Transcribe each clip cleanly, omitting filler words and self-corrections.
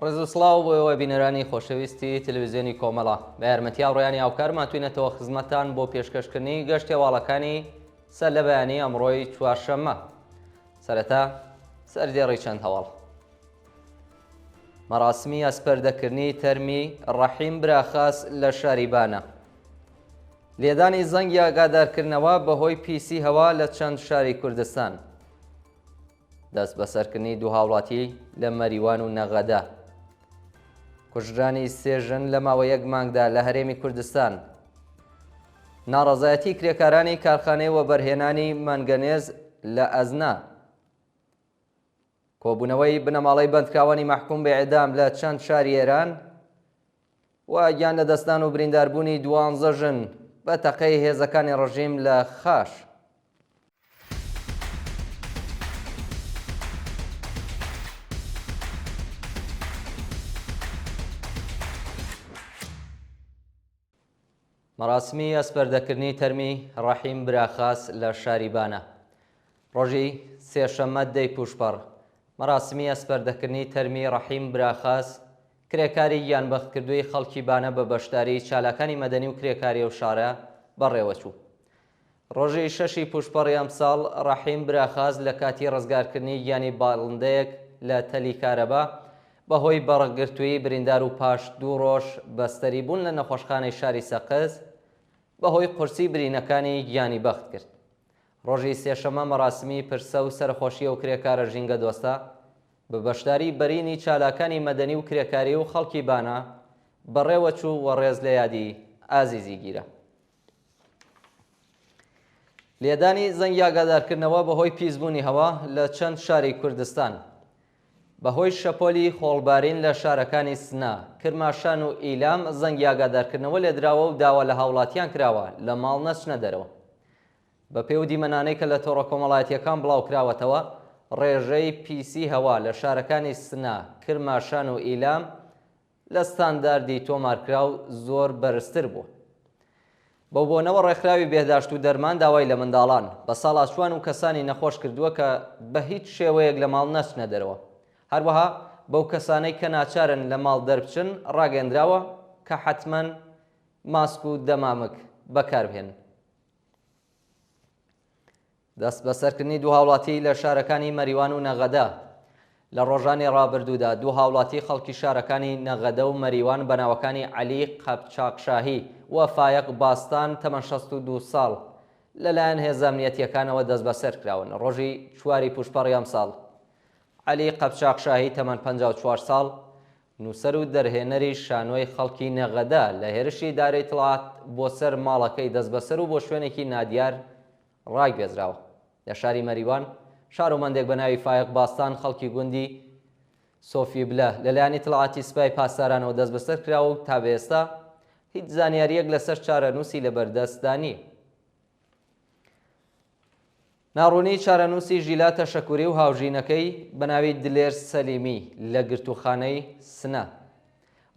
ڕێز و سڵاو بۆ ئێوە بینەرانی خۆشەویستی تەلەڤیزیۆنی کۆمەڵە بە یارمەتیا ڕۆیانی هاوکارمان توینەتەوە خزمەتتان بۆ پێشکەشکردنی گەشت هێواڵەکانی سەر لە بەیانی ئەمڕۆی چوارشەممە. سەرەتا سەردێڕی چەند هەواڵ. مەراسمی ئەسپەردەکردنی تەرمی ڕەحیم براخاس لە شاریبانە. لێدانی زەنگی ئاگادارکردنەوە بەهۆی پیسی هەوا لە چەند شاری کوردستان. دەست بەسەرکردنی دوو هاوڵاتی لە مەریوان و نەغەدا. کوژرانی سێ ژن لە ماوەی یەک مانگدا لە هەرێمی کوردستان. ناڕەزایەتی کرێکارانی کارخانەی وەبەرهێنانی مەنگەنێز لە ئەزنا. کۆبوونەوەی بنەماڵەی بەندکراوانی مەحکوم بە ئێعدام لە چەند شاری ئێران و گیان لە دەستان و برینداربوونی 12 ژن بە تەقەی هێزەکانی ڕژیم لە خاش. مەراسمی ئەسپەردەکردنی تەرمی ڕەحیم براخاس لە شاریبانە. ڕۆژی سێشەممە دەی پوشپەڕ مەراسمی ئەسپەردەکردنی تەرمی ڕەحیم براخاس کرێکاری گیانبەختکردووی خەڵکی بانە بە بەشداری چالاکانی مەدەنی و کرێکاری ئەو شارە بەڕێوەچوو. ڕۆژی شەشی پوشپەڕی ئەمساڵ ڕەحیم براخاس لە کاتی ڕزگارکردنی گیانی باڵندەیەک لە تەلی کارەبا بەهۆی بەڕێگرتووی بریندار و پاش 2 ڕۆژ بەستەری بوون لە نەخۆشخانەی شاری سەقز بەهۆی قورسی برینەکانی گیانی بەخت کرد. ڕۆژی سێشەممە مەراسمی پرسە و سەرخۆشیە و کرێکارە ژینگە دۆستە بە بەشداری بەرینی چالاکانی مەدەنی و کرێکاری و خەڵکی بانە بەڕێوەچوو و ڕێز لە یادی ئازیزی گیرە. لێدانی زەنگی ئاگادارکردنەوە بەهۆی پیسبوونی هەوا لە چەند شاری کوردستان. بەهۆی شەپۆلی خۆڵبارین لە شارەکانی سنا، کرماشان و ئیلام زەنگی ئاگادارکردنەوە لێدراوە و داوا لە هاوڵاتیان کراوە لە ماڵ نەچنە دەرەوە. بە پێی دیمەنانەی کە لە تۆڕە کۆمەڵایەتیەکان بڵاوکراوەتەوە ڕێژەی پیسی هەوا لە شارەکانی سنا، کرماشان و ئیلام لە ستانداردی تۆمارکراو زۆر بەرزتر بووە. بەو بۆنەوە ڕێکخراوی بێداشت و دەرمان داوای لە منداڵان بە ساڵاتچوان و کەسانی نەخۆش کردووە کە بە هیچ شێوەیەک لە ماڵ نەچنە دەرەوە. هەروەها بەو کەسانەی کە ناچارن لە ماڵ دەربچن ڕاگەندراوە کە حتمەن ماسک و دەمامک بەکاربهێن. دەست بەسەرکردنی دوو هاوڵاتی لە شارەکانی مەریوان و نەغەدا. لە ڕۆژانی ڕابردوودا دوو هاوڵاتی خەڵکی شارەکانی نەغەدە و مەریوان بەناوەکانی عەلی قەپچاقشاهی و فایق باستان تەمەن 62 ساڵ لەلایەن هێزە ئەمنیەتیەکانەوە دەست بەسەر کراون. ڕۆژی چواری پوشپەڕی ئەمساڵ عەلی قەپچاقشاهی تەمەن 54 ساڵ نووسەر و دەرهێنەری شانۆی خەڵکی نەغەدا لە هێرشی دارەی تڵات بۆ سەر ماڵەکەی دەست بەسەر و بۆ شوێنێکی نادیار ڕاگوێزراوە. لە شاری مەریوان شارۆمەندێک بە ناوی فایق باستان خەڵکی گوندی سۆفی بلە لەلایەنی تڵاتی سوپای پاسدارانەوە دەست بەسەر کراوە و تا بێستا هیچ زانیاریەک لەسەر چارەنووسی لەبەردەستدا نییە. ناڕوونی چارەنووسی ژیلا تەشەکوری و هاوژینەکەی بە ناوی دلێر سەلیمی لە گرتوخانەی سنا.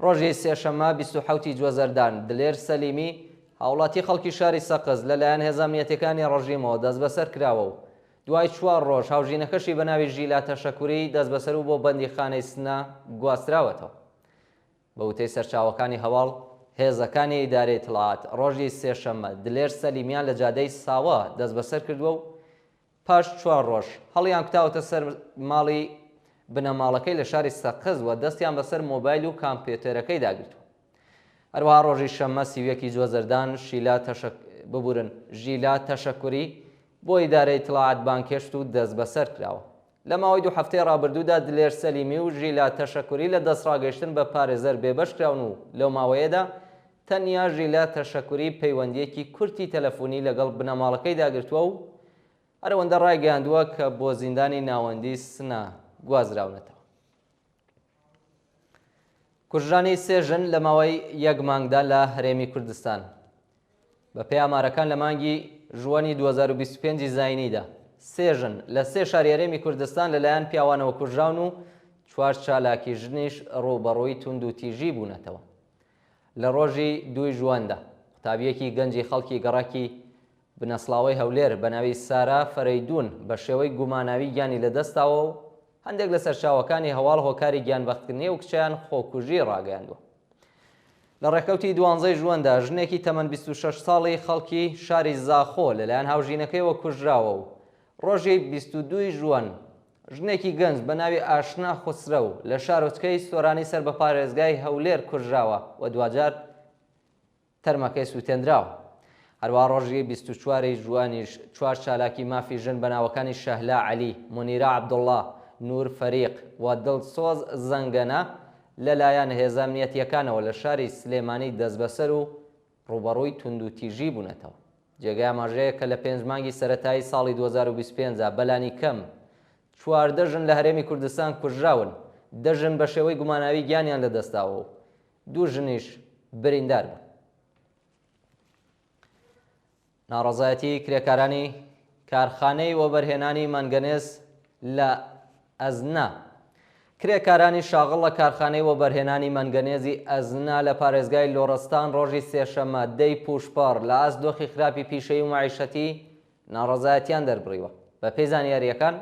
ڕۆژی سێشەممە 27 جوەزەردان دلێر سەلیمی هاوڵاتی خەڵکی شاری سەقز لەلایەن هێزە ئەمنیەتیەکانی ڕۆژیمەوە دەست بەسەر کراوە و دوای 4 ڕۆژ هاوژینەکەشی بە ناوی ژیلا تەشەکوری دەست بەسەر و بۆ بەندیخانەی سنا گواستراوەتەوە. بە وتەی سەرچاوەکانی هەواڵ هێزەکانی ئیدارەی تڵات ڕۆژی سێشەممە دلێر سەلیمیان لە جادەی ساوە دەست بەسەر کردووە و پاش 4 ڕۆژ هەڵیان کوتاوەتە سەر ماڵی بنەماڵەکەی لە شاری سەقز و دەستیان بەسەر مۆبایل و کامپیۆتەرەکەی داگرتووە. هەروەها ڕۆژی شەممە 31 جوەزەردان ژیلا تەشەکوری بۆ ئیدارەی تڵات بانکێشت و دەست بەسەر کراوە. لە ماوەی 2 هەفتەی ڕابردوودا دلێر سەلیمی و ژیلا تەشەکوری لە دەستڕاگەشتن بە پارێزەر بێبەش کراون و لەو ماوەیەدا تەنیا ژیلا تەشەکوری پەیوەندیەکی کورتی تەلەفۆنی لەگەڵ بنەماڵەکەی داگرتووە و هەرەوەندە ڕایگەیاندووە کە بۆ زیندانی ناوەندی سنا گوازراونەتەوە. کوژرانی سێ ژن لە ماوەی یەک مانگدا لە هەرێمی کوردستان. بە پێی ئامارەکان لە مانگی ژوەنی 2025 زاینیدا 3 ژن لە 3 شاری هەرێمی کوردستان لەلایەن پیاوانەوە کوژراون و 4 چالاکی ژنیش ڕووبەڕووی تونند و تیژی بوونەتەوە. لە ڕۆژی 2 ژواندا قوتابیەکی گەنجی خەڵکی گەڕاکی بنەسڵاوی هەولێر بە ناوی سارا فەرەیدون بە شێوەی گوماناوی گیانی لەدەستاوە و هەندێک لە سەرچاوەکانی هەواڵ هۆکاری گیانبەختکردنی و کچیان خۆکوژی ڕاگەیاندووە. لە ڕێکەوتی 12 ژواندا ژنێکی تەمەن 26 ساڵی خەڵکی شاری زاخۆ لەلایەن هاوژینەکەیەوە کوژراوە و ڕۆژی 22 ژوان ژنێکی گەنج بە ناوی ئاشنا خوسرە و لە شارۆچکەی سۆرانی سەر بە پارێزگای هەولێر کوژراوە و دوجار تەرمەکەی سووتێنراوە. هەروە ڕۆژی 24 ژوانیش 4 چالاکی مافی ژن بە ناوەکانی شەهلا عەلی، مونیرە عەبدوڵڵا، نور فەریق و دڵسۆز زەنگەنە لەلایەن هێزە ئەمنیەتیەکانەوە لە شاری سلێمانی دەست بەسەر و ڕوبەڕووی توندوتیژی بوونەتەوە. جێگای ئاماژەیە کە لە 5 مانگی سەرەتایی ساڵی 2025 بەلانی کەم 14 ژن لە هەرێمی کوردستان کوژراون، 10 ژن بە شێوەی گوماناوی گیانیان لەدەستاوە و 2 ژنیش بریندار بوون. ناڕەزایەتی کرێکارانی کارخانەی وەبەرهێنانی مەنگەنێز لە ئەزنا. کرێکارانی شاغڵ لە کارخانەی وەبەرهێنانی مەنگەنێزی ئەزنا لە پارێزگای لۆڕستان ڕۆژی سێشەممە دەی پوشپەڕ لە ئاسدۆخی خراپی پیشەی و معیشەتی ناڕەزایەتیان دەربڕیوە. بە پێی زانیاریەکان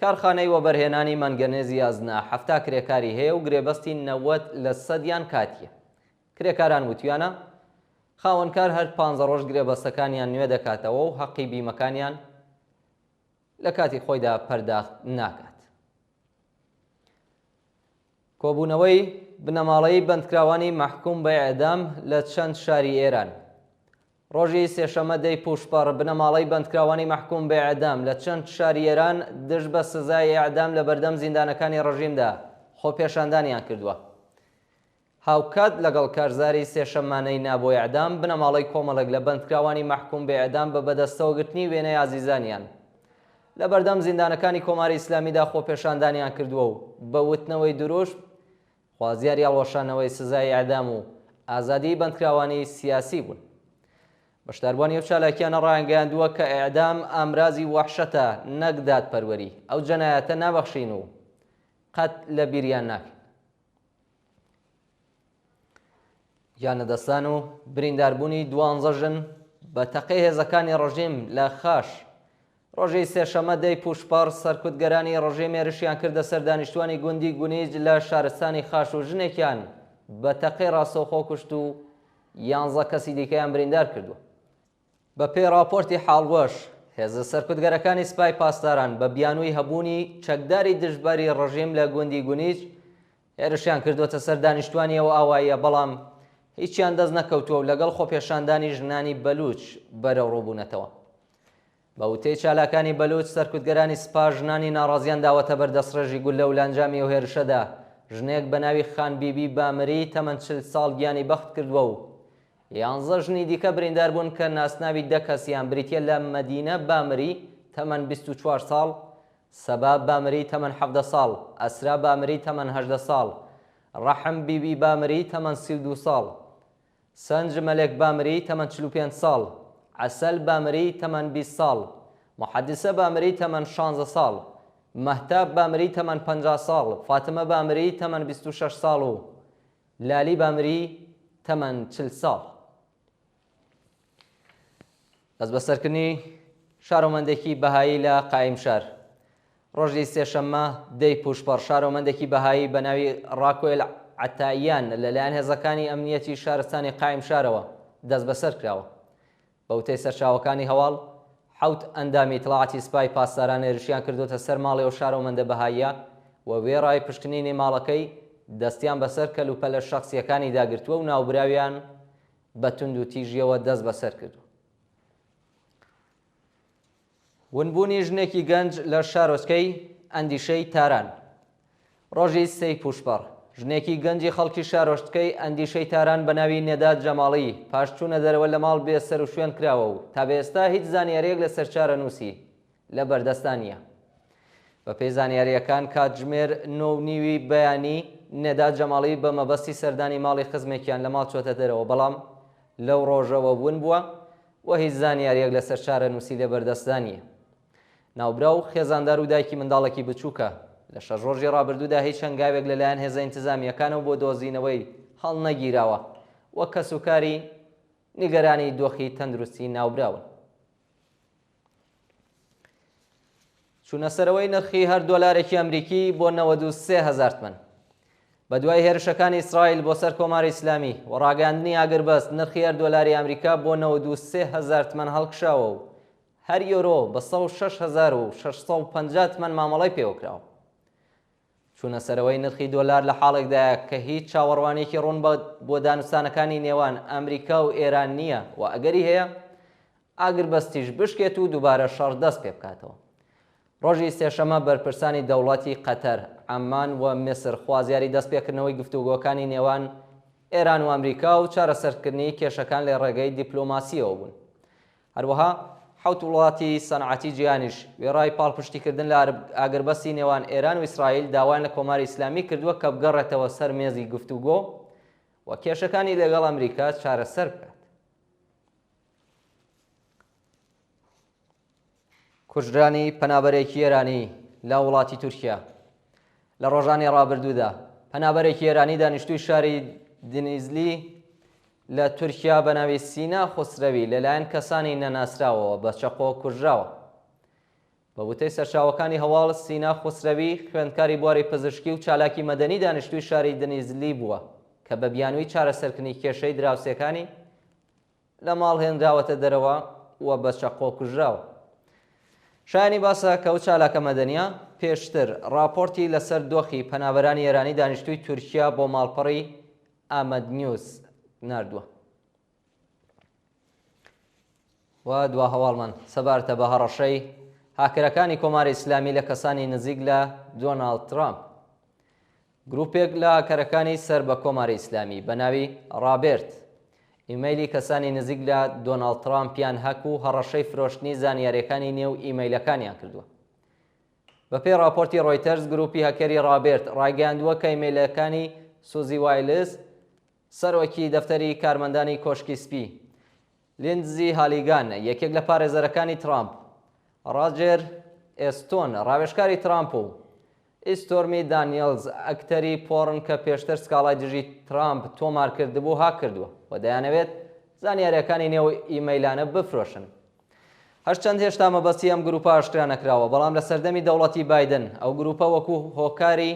کارخانەی وەبەرهێنانی مەنگەنێزی ئەزنا 7 کرێکاری هەیە و گرێبەستی 90 لە سەدیان کاتیە. کرێکاران وتویانە خاوەنکار هەر 15 ڕۆژ گرێبەستەکانیان نوێ دەکاتەوە و حەقی بیمەکانیان لە کاتی خۆیدا پەرداخت ناکات. کۆبوونەوەی بنەماڵەی بەندکراوانی مەحکوم بە ئێعدام لە چەند شاری ئێران. ڕۆژی سێشەمە دەی پوشپەڕ بنەماڵەی بەندکراوانی مەحکوم بە ئێعدام لە چەند شاری ئێران دژ بە سزای ئێعدام لە بەردەم زیندانەکانی ڕژیمدا خۆپێشاندانیان کردووە. هاوکات لەگەڵ کارزاری سێشەممانەی نابۆ ئێعدام بنەماڵەی کۆمەڵێک لە بەندکراوانی مەحکوم بە ئێعدام بە بەدەستەوەگرتنی وێنەی ئازیزانیان لە بەردەم زیندانەکانی کۆماری ئیسلامیدا خۆپێشاندانیان کردووە و بە وتنەوەی دروشت خوازیاری هەڵوەشانەوەی سزای ئێعدام و ئازادی بەندکراوانی سیاسی بوون. بەشداربوونی ئەو چالاکیانە ڕایانگەیاندووە کە ئێعدام ئامرازی وەحشەتە نەک دادپەروەری، ئەو جەنایەتە نابەخشین و قەت لە بیریان ناکەین. گیانەدەستان و برینداربوونی 12 ژن بە تەقەی هێزەکانی ڕژیم لە خاش. ڕۆژی سێشەمە دەی پوشپەڕ سەرکوتگەرانی ڕژیم هێرشیان کردە سەر دانیشتوانی گوندی گونیج لە شارستانی خاش و ژنێکیان بە تەقەی ڕاستەوخۆ کوشت و 11 کەسی دیکەیان بریندار کردووە. بە پێی راپۆرتی حاڵوەش هێزە سەرکوتگەرەکانی سپای پاسداران بە بیانووی هەبوونی چەکداری دژباری ڕژیم لە گوندی گونیج هێرشیان کردوتە سەر دانیشتوانیەوە ئاواییە، بەڵام هیچیان دەست نەکەوتووە و لەگەڵ خۆپێشاندانی ژنانی بەلوچ بەرەو ڕووبوونەتەوە. بە وتەی چالاکانی بەلوچ سەرکوتگەرانی سپا ژنانی ناڕازیان داوەتە بەردەستڕێژی گولە و لانجامی و هێرشەدا. ژنێک بە ناوی خان بیبی بامری تەمەن 40 ساڵ گیانی بەخت کردووە و 11 ژنی دیکە بریندار بوون کە ناسناوی 10 کەسیان بریتیە لە مەدینە بامری تەمەن 24 ساڵ، سەبا بامری تەمەن 17 ساڵ، ئەسرا بامری تەمەن 18 ساڵ، ڕەحم بیبی بامری تەمەن 32 ساڵ، سەنج مەلێک بامری تەمەن 45 ساڵ، عەسەل بامری تەمەن 20 ساڵ، محەدیسە بامری تەمەن 16 ساڵ، مەهتاب بامری تەمەن 50 ساڵ، فاتمە بامری تەمەن 26 ساڵ و لالی بامری تەمەن 40 ساڵ. دەست بەسەرکردنی شارۆمەندێکی بەهایی لە قایمشار. ڕۆژی سێشەممە دەی پوشپەڕ شارۆمەندێکی بەهایی بە ناوی ڕاکۆیل عەتاییان لەلایەن هێزەکانی ئەمنیەتی شارستانی قایمشارەوە دەست بەسەر کراوە. بە وتەی سەرچاوەکانی هەواڵ 7 ئەندامی تڵاعەتی سپای پاسداران هێرشیان کردوتە سەر ماڵی ئەو شارۆمەندە بەهاییە و وێڕای پشکنینی ماڵەکەی دەستیان بەسەر کەلوپەلە شەخسیەکانی داگرتووە و ناوبراویان بە توندوتیژیەوە دەست بەسەر کردو. ونبوونی ژنێکی گەنج لە شارۆچکەی ئەندیشەی تاران. ڕۆژی سەی پوشپەڕ ژنێکی گەنجی خەڵکی شارۆچکەی ئەندیشەی تاران بە ناوی نێداد جەماڵی پاشچوونە دەرەوە لە ماڵ بێسەر و شوێن کراوە و تا بێستا هیچ زانیاریەک لە سەرچارە نووسی لە بەردەستانیە. بە پێی زانیاریەکان کاتژمێر 9:30 بەیانی نێداد جەماڵی بە مەبەستی سەردانی ماڵی خزمێکیان لە ماڵ چۆتە دەرەوە، بەڵام لەو ڕۆژەوە بوون بووە و هیچ زانیاریەک لە سەرچارە نووسی لە بەردەستانیە. ناوبرا و خێزاندار و دایکی منداڵێکی بچووکە لە 6 ڕۆژی ڕابردوودا هیچ هەنگاوێک لەلایەن هێزە ئینتیزامیەکانەوە بۆ دۆزینەوەی هەڵ نەگیراوە و کەسوکاری نیگەرانی دۆخی تەندروستی ناوبراون. چوونەسەرەوەی نرخی هەر دۆلارێکی ئەمریکی بۆ 93,000 تمەن. بە دوای هێرشەکانی ئیسرائیل بۆ سەر کۆماری ئیسلامی و ڕاگەاندنی ئاگربەست نرخی هەر دۆلاری ئەمریکا بۆ 93,000 تمەن هەڵکشاوە و هەر یۆرۆ بە 106,650 تمەن مامەڵەی پێوەکراوە. چوونەسەرەوەی نرخی دۆلار لە حاڵێکدایە کە هیچ چاوەڕوانێکی ڕوون بۆ دانوستانەکانی نێوان ئەمریکا و ئێران نییە و ئەگەری هەیە ئاگربەستیش بشکێت و دووبارە شەڕ دەست پێ بکاتەوە. ڕۆژی سێشەمە بەرپرسانی دەوڵەتی قەتەر، عەمان و میسر خوازیاری دەستپێکردنەوەی گفتوگۆکانی نێوان ئێران و ئەمریکا و چارەسەرکردنی کێشەکان لە ڕێگەی دیپلۆماسیەوە بوون. هەروەها حوت وڵاتی سەنعەتی جیهانیش وێڕای پاڵپشتیکردن لە ئاگربەستی نێوان ئێران و ئیسرائیل داوایان لە کۆماری ئیسلامی کردووە کە بگەڕێتەوە سەر مێزی گفتوگۆ و کێشەکانی لەگەڵ ئەمریکا چارەسەر بکات. کوژرانی پەنابەرێکی ئێرانی لە وڵاتی تورکیا. لە ڕۆژانی ڕابردوودا پەنابەرێکی ئێرانی دانیشتووی شاری دنیزلی لە تورکیا بە ناوی سینا خسرەوی لەلایەن کەسانی نەناسراوەوە بە چەقۆ کوژراوە. بە وتەی سەرچاوەکانی هەواڵ، سینا خسرەوی خوێندکاری بواری پزیشکی و چالاکی مەدەنی دانیشتووی شاری دنیزلی بووە کە بە بیانووی چارەسەرکردنی کێشەی دراوسێکانی لە ماڵ هێنراوەتە دەرەوە و بە چەقۆ کوژراوە. شایانی باسە کە ئەو چالاکە مەدەنیە پێشتر راپۆرتی لەسەر دۆخی پەنابەرانی ئێرانی دانیشتووی تورکیا بۆ ماڵپەڕی ئامەد نیوز ناردووە. و دوا هەواڵمان سەبارەتە بە هەڕەشەی هاکرەکانی کۆماری ئیسلامی لە کەسانی نزیک لە دۆناڵد ترامپ. گروپێک لە هاکەرەکانی سەر بە کۆماری ئیسلامی بە ناوی ڕابێرت ئیمەیلی کەسانی نزیک لە دۆناڵد ترامپیان هەک و هەڕەشەی فرۆشتنی زانیاریەکانی نێو ئیمەیلەکانیان کردووە. بەپێی راپۆرتی ڕۆیتەرز، گروپی هەکەری ڕابێرت ڕایگەیاندووە کە ئیمەیلەکانی سوزی وایلز، سەرۆکی دەفتەری کارمەندانی کۆشکی سپی، لیندزی هالیگان، یەکێک لە پارێزەرەکانی ترامپ، ڕاجێر ئێستۆن، ڕاوێژکاری ترامپ و ئیستۆرمی دانیێلز، ئەکتەری پۆڕن کە پێشتر سکاڵای دژی ترامپ تۆمار کردبوو هاک کردووە و دەیانەوێت زانیاریەکانی نێو ئیمەیلانە بفرۆشن. هەرچەند هێشتا مەبەستی ئەم گروپە ئاشکرا نەکراوە، بەڵام لە سەردەمی دەوڵەتی بایدن ئەو گروپە وەکو هۆکاری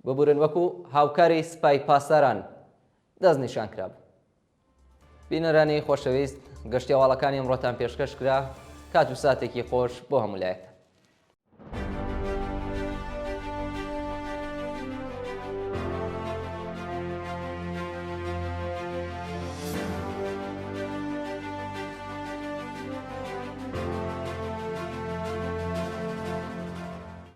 ببورن وەکو هاوکاری سپای پاسداران دەست نیشان کرابوو. بینەرانی خۆشەویست، گەشتی هەواڵەکانی ئەمڕۆتان پێشکەش کرا. کات و ساتێکی خۆش بۆ هەموو لایەک.